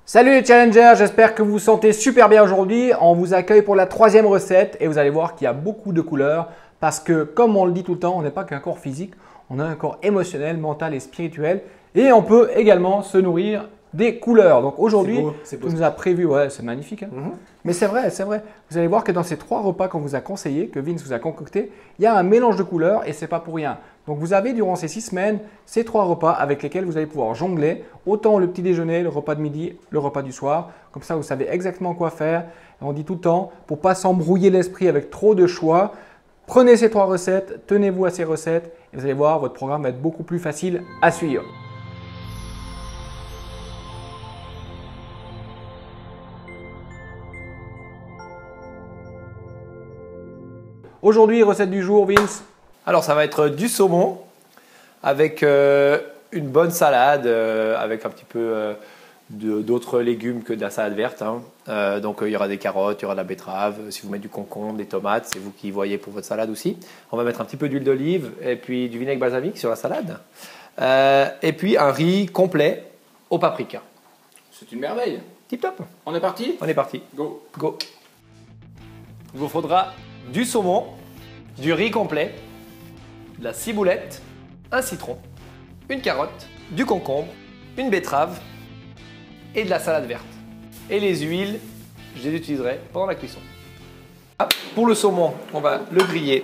Salut les challengers, j'espère que vous vous sentez super bien aujourd'hui. On vous accueille pour la troisième recette et vous allez voir qu'il y a beaucoup de couleurs parce que comme on le dit tout le temps, on n'est pas qu'un corps physique, on a un corps émotionnel, mental et spirituel et on peut également se nourrir des couleurs. Donc aujourd'hui, tu nous as prévu, ouais, c'est magnifique, hein. Mais c'est vrai, c'est vrai. Vous allez voir que dans ces trois repas qu'on vous a conseillés, que Vince vous a concocté, il y a un mélange de couleurs et c'est pas pour rien. Donc vous avez durant ces 6 semaines ces trois repas avec lesquels vous allez pouvoir jongler, autant le petit déjeuner, le repas de midi, le repas du soir. Comme ça, vous savez exactement quoi faire. Et on dit tout le temps, pour ne pas s'embrouiller l'esprit avec trop de choix, prenez ces trois recettes, tenez-vous à ces recettes et vous allez voir, votre programme va être beaucoup plus facile à suivre. Aujourd'hui, recette du jour, Vince. Alors ça va être du saumon avec une bonne salade, avec un petit peu d'autres légumes que de la salade verte, hein. Donc il y aura des carottes, il y aura de la betterave, si vous mettez du concombre, des tomates, c'est vous qui voyez pour votre salade aussi. On va mettre un petit peu d'huile d'olive et puis du vinaigre balsamique sur la salade. Et puis un riz complet au paprika. C'est une merveille. Tip top. On est parti? On est parti. Go. Go. Il vous faudra du saumon, du riz complet, de la ciboulette, un citron, une carotte, du concombre, une betterave et de la salade verte. Et les huiles, je les utiliserai pendant la cuisson. Pour le saumon, on va le griller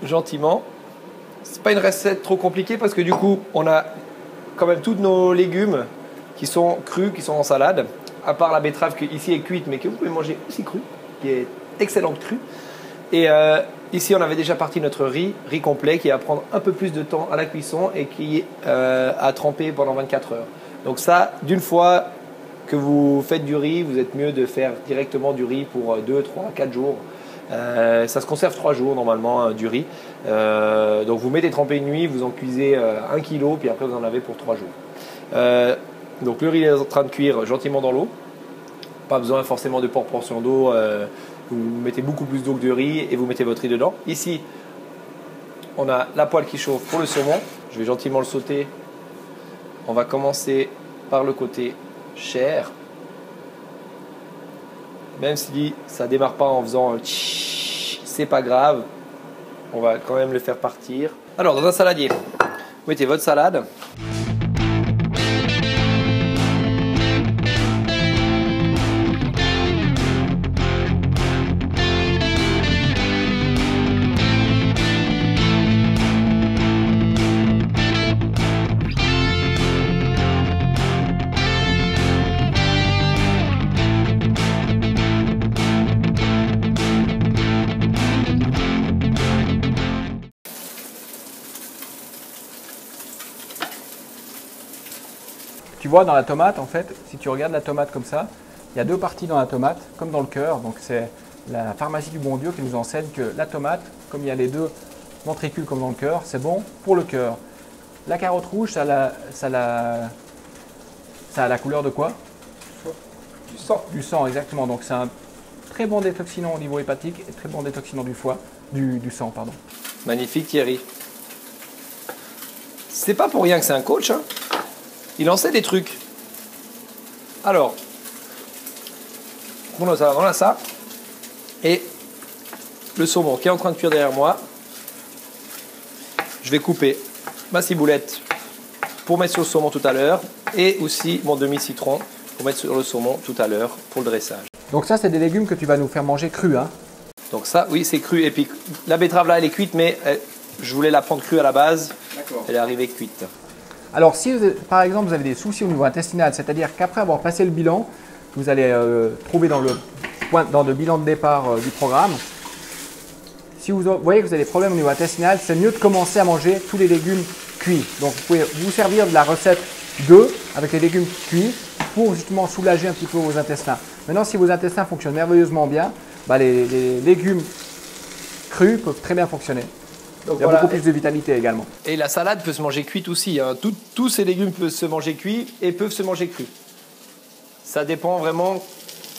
gentiment. C'est pas une recette trop compliquée parce que du coup, on a quand même tous nos légumes qui sont crus, qui sont en salade, à part la betterave qui ici est cuite mais que vous pouvez manger aussi crue, qui est excellente crue. Et ici, on avait déjà parti notre riz complet qui va prendre un peu plus de temps à la cuisson et qui a trempé pendant 24 heures. Donc ça, d'une fois que vous faites du riz, vous êtes mieux de faire directement du riz pour 2, 3, 4 jours. Ça se conserve 3 jours normalement du riz. Donc vous mettez trempé une nuit, vous en cuisez 1 kg, puis après vous en avez pour 3 jours. Donc le riz est en train de cuire gentiment dans l'eau. Pas besoin forcément de proportion d'eau. Vous mettez beaucoup plus d'eau que de riz et vous mettez votre riz dedans. Ici, on a la poêle qui chauffe pour le saumon. Je vais gentiment le sauter. On va commencer par le côté chair. Même si ça ne démarre pas en faisant c'est pas grave. On va quand même le faire partir. Alors, dans un saladier, vous mettez votre salade. Tu vois, dans la tomate, en fait, si tu regardes la tomate comme ça, il y a deux parties dans la tomate, comme dans le cœur. Donc, c'est la pharmacie du bon Dieu qui nous enseigne que la tomate, comme il y a les deux ventricules comme dans le cœur, c'est bon pour le cœur. La carotte rouge, ça a la couleur de quoi? Du sang. Du sang, exactement. Donc, c'est un très bon détoxinant au niveau hépatique et très bon détoxinant du foie, du sang, pardon. Magnifique Thierry. C'est pas pour rien que c'est un coach, hein. Il en sait des trucs. Alors, on a ça. Et le saumon qui est en train de cuire derrière moi. Je vais couper ma ciboulette pour mettre sur le saumon tout à l'heure. Et aussi mon demi-citron pour mettre sur le saumon tout à l'heure pour le dressage. Donc ça, c'est des légumes que tu vas nous faire manger crus, hein? Donc ça, oui, c'est cru. Et puis la betterave là, elle est cuite, mais je voulais la prendre crue à la base. Elle est arrivée cuite. Alors, si par exemple vous avez des soucis au niveau intestinal, c'est-à-dire qu'après avoir passé le bilan, vous allez trouver dans le bilan de départ du programme, si vous voyez que vous avez des problèmes au niveau intestinal, c'est mieux de commencer à manger tous les légumes cuits. Donc, vous pouvez vous servir de la recette 2 avec les légumes cuits pour justement soulager un petit peu vos intestins. Maintenant, si vos intestins fonctionnent merveilleusement bien, les légumes crus peuvent très bien fonctionner. Donc il y a beaucoup plus de vitalité également. Et la salade peut se manger cuite aussi, hein. Tous ces légumes peuvent se manger cuits et peuvent se manger crus. Ça dépend vraiment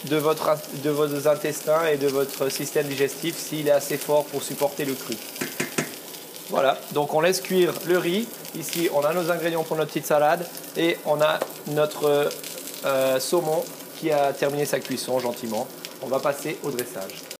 de vos intestins et de votre système digestif s'il est assez fort pour supporter le cru. Voilà, donc on laisse cuire le riz. Ici, on a nos ingrédients pour notre petite salade et on a notre saumon qui a terminé sa cuisson gentiment. On va passer au dressage.